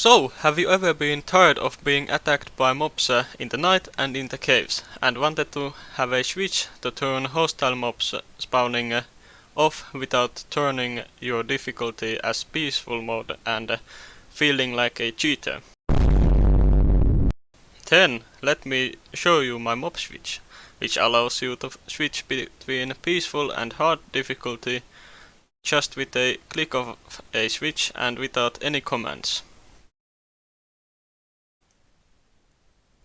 So, have you ever been tired of being attacked by mobs in the night and in the caves, and wanted to have a switch to turn hostile mobs spawning off without turning your difficulty as peaceful mode and feeling like a cheater? Then, let me show you my mob switch, which allows you to switch between peaceful and hard difficulty just with a click of a switch and without any commands.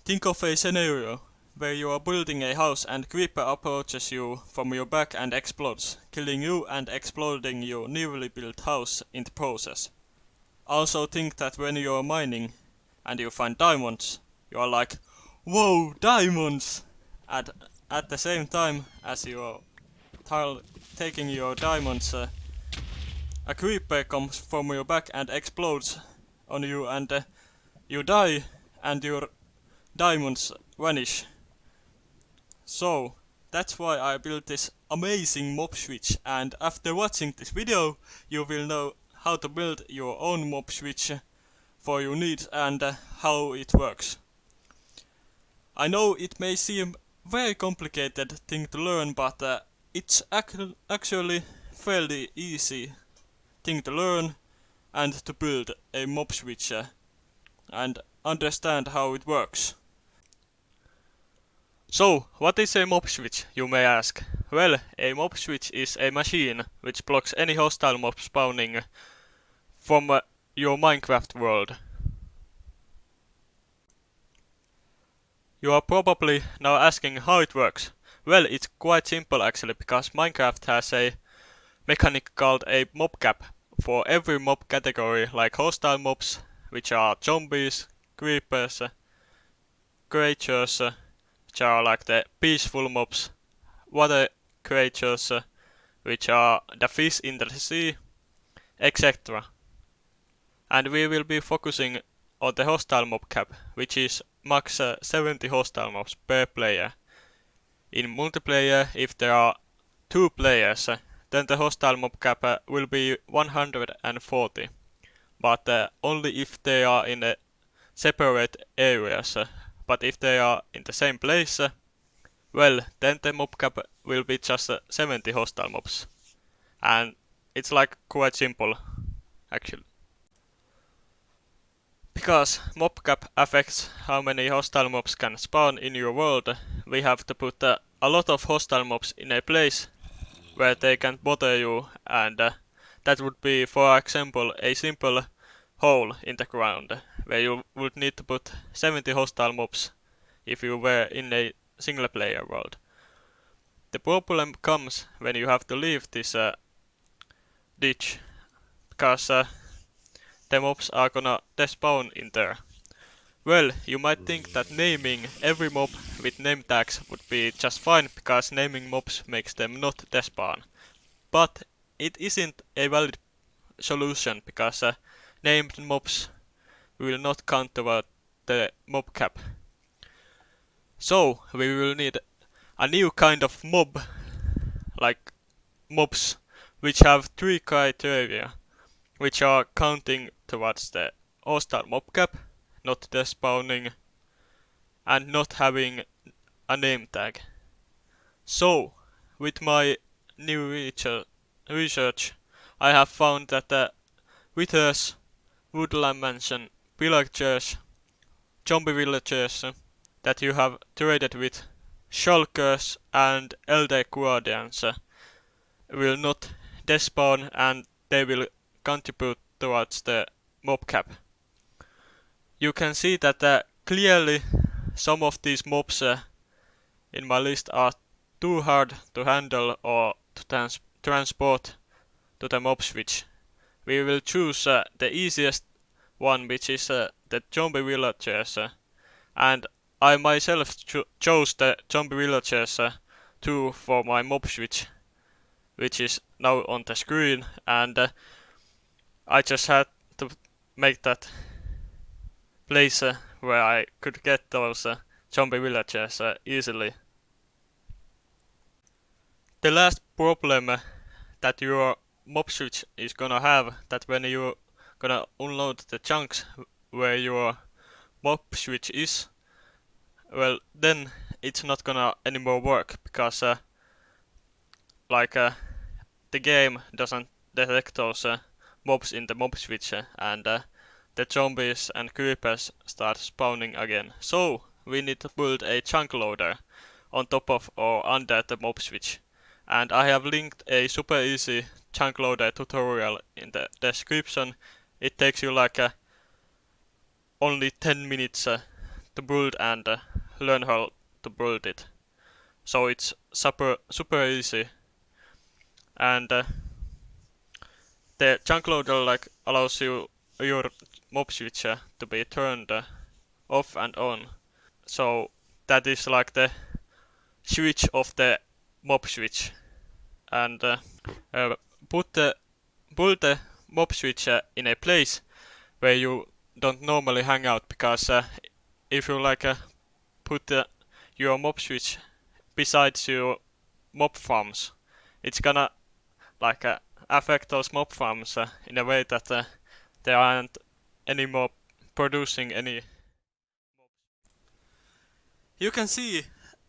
Think of a scenario where you are building a house and creeper approaches you from your back and explodes, killing you and exploding your newly built house in the process. Also think that when you are mining and you find diamonds, you are like, "Whoa, diamonds!" At the same time as you are taking your diamonds, a creeper comes from your back and explodes on you and you die and your diamonds vanish. So that's why I built this amazing mob switch, and after watching this video you will know how to build your own mob switch for your needs and how it works. I know it may seem very complicated thing to learn, but it's actually fairly easy thing to learn and to build a mob switch and understand how it works. So, what is a mob switch, you may ask? Well, a mob switch is a machine which blocks any hostile mob spawning from your Minecraft world. You are probably now asking how it works. Well, it's quite simple actually, because Minecraft has a mechanic called a mob cap for every mob category, like hostile mobs, which are zombies, creepers, creatures, which are like the peaceful mobs, water creatures, which are the fish in the sea, etc. And we will be focusing on the hostile mob cap, which is max 70 hostile mobs per player. In multiplayer, if there are 2 players, then the hostile mob cap will be 140, but only if they are in separate areas. But if they are in the same place, well, then the mob cap will be just 70 hostile mobs. And it's like quite simple, actually. Because mob cap affects how many hostile mobs can spawn in your world, we have to put a lot of hostile mobs in a place where they can't bother you, and that would be, for example, a simple hole in the ground, where you would need to put 70 hostile mobs if you were in a single player world. The problem comes when you have to leave this ditch, because the mobs are gonna despawn in there. Well, you might think that naming every mob with name tags would be just fine, because naming mobs makes them not despawn. But it isn't a valid solution, because named mobs will not count toward the mob cap. So we will need a new kind of mob, like mobs which have 3 criteria, which are counting towards the hostile mob cap, not despawning, and not having a name tag. So, with my new research, I have found that the withers, woodland mansion, villagers, zombie villagers that you have traded with, shulkers and elder guardians will not despawn, and they will contribute towards the mob cap. You can see that clearly some of these mobs in my list are too hard to handle or to transport to the mob switch. We will choose the easiest one, which is the zombie villagers, and I myself chose the zombie villagers too for my mob switch, which is now on the screen, and I just had to make that place where I could get those zombie villagers easily. The last problem that your mob switch is gonna have, that when you're gonna unload the chunks where your mob switch is, well then it's not gonna anymore work because like the game doesn't detect those mobs in the mob switch and the zombies and creepers start spawning again. So we need to build a chunk loader on top of or under the mob switch. And I have linked a super easy chunk loader tutorial in the description. It takes you like only 10 minutes to build and learn how to build it. So it's super easy. And the chunk loader like allows you your mob switch to be turned off and on. So that is like the switch of the mob switch. And put the mob switch in a place where you don't normally hang out, because if you like put your mob switch besides your mob farms, it's gonna like affect those mob farms in a way that they aren't anymore producing any. You can see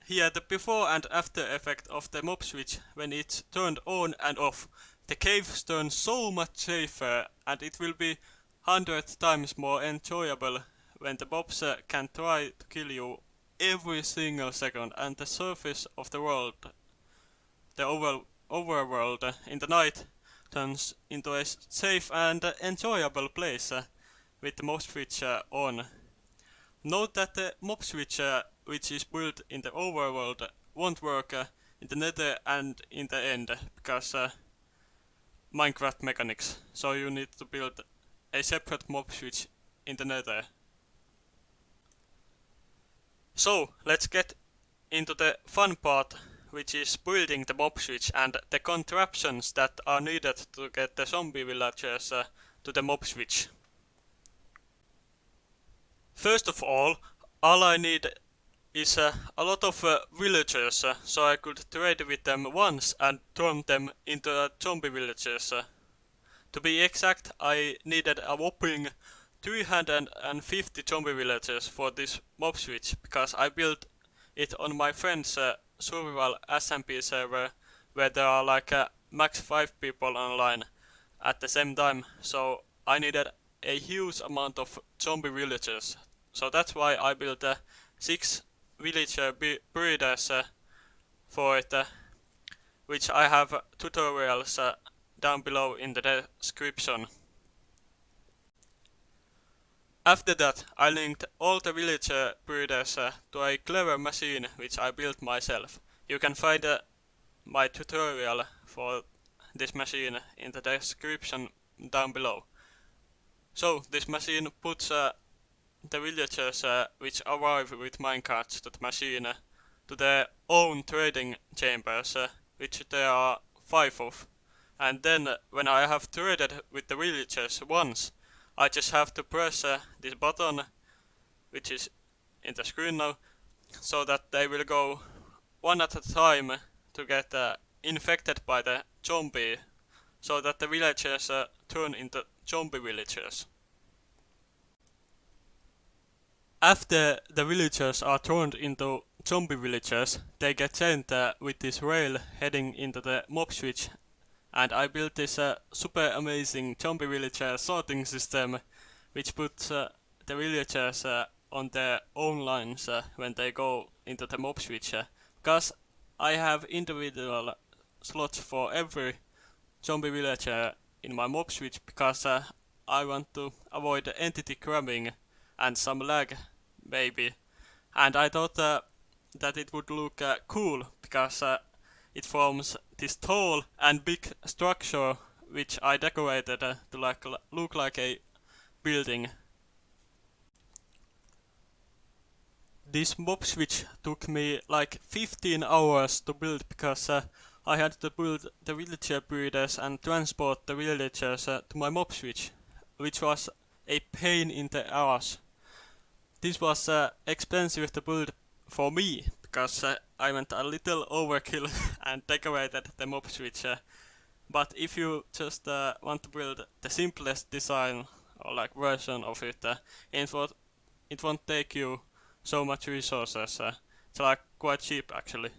here the before and after effect of the mob switch when it's turned on and off. The caves turn so much safer, and it will be 100 times more enjoyable when the mobs can try to kill you every single second, and the surface of the world, the overworld in the night, turns into a safe and enjoyable place with the mob switch on. Note that the mob switch which is built in the overworld won't work in the nether and in the end, because Minecraft mechanics, so you need to build a separate mob switch in the nether. So let's get into the fun part, which is building the mob switch and the contraptions that are needed to get the zombie villagers to the mob switch. First of all I need is a lot of villagers, so I could trade with them once and turn them into zombie villagers. To be exact, I needed a whopping 350 zombie villagers for this mob switch, because I built it on my friend's survival SMP server, where there are like max 5 people online at the same time, so I needed a huge amount of zombie villagers. So that's why I built 6 villager breeders for it, which I have tutorials down below in the description. After that, I linked all the villager breeders to a clever machine which I built myself. You can find my tutorial for this machine in the description down below. So this machine puts the villagers which arrive with minecarts to the machine to their own trading chambers, which there are 5 of. And then when I have traded with the villagers once, I just have to press this button, which is in the screen now, so that they will go one at a time to get infected by the zombie, so that the villagers turn into zombie villagers. After the villagers are turned into zombie villagers, they get sent with this rail heading into the mob switch, and I built this super amazing zombie villager sorting system, which puts the villagers on their own lines when they go into the mob switch, because I have individual slots for every zombie villager in my mob switch, because I want to avoid entity cramming and some lag maybe, and I thought that it would look cool, because it forms this tall and big structure which I decorated to look like a building. This mob switch took me like 15 hours to build, because I had to build the villager breeders and transport the villagers to my mob switch, which was a pain in the ass. This was expensive to build for me, because I went a little overkill and decorated the mob switch. But if you just want to build the simplest design or like version of it. It won't take you so much resources. It's like quite cheap actually.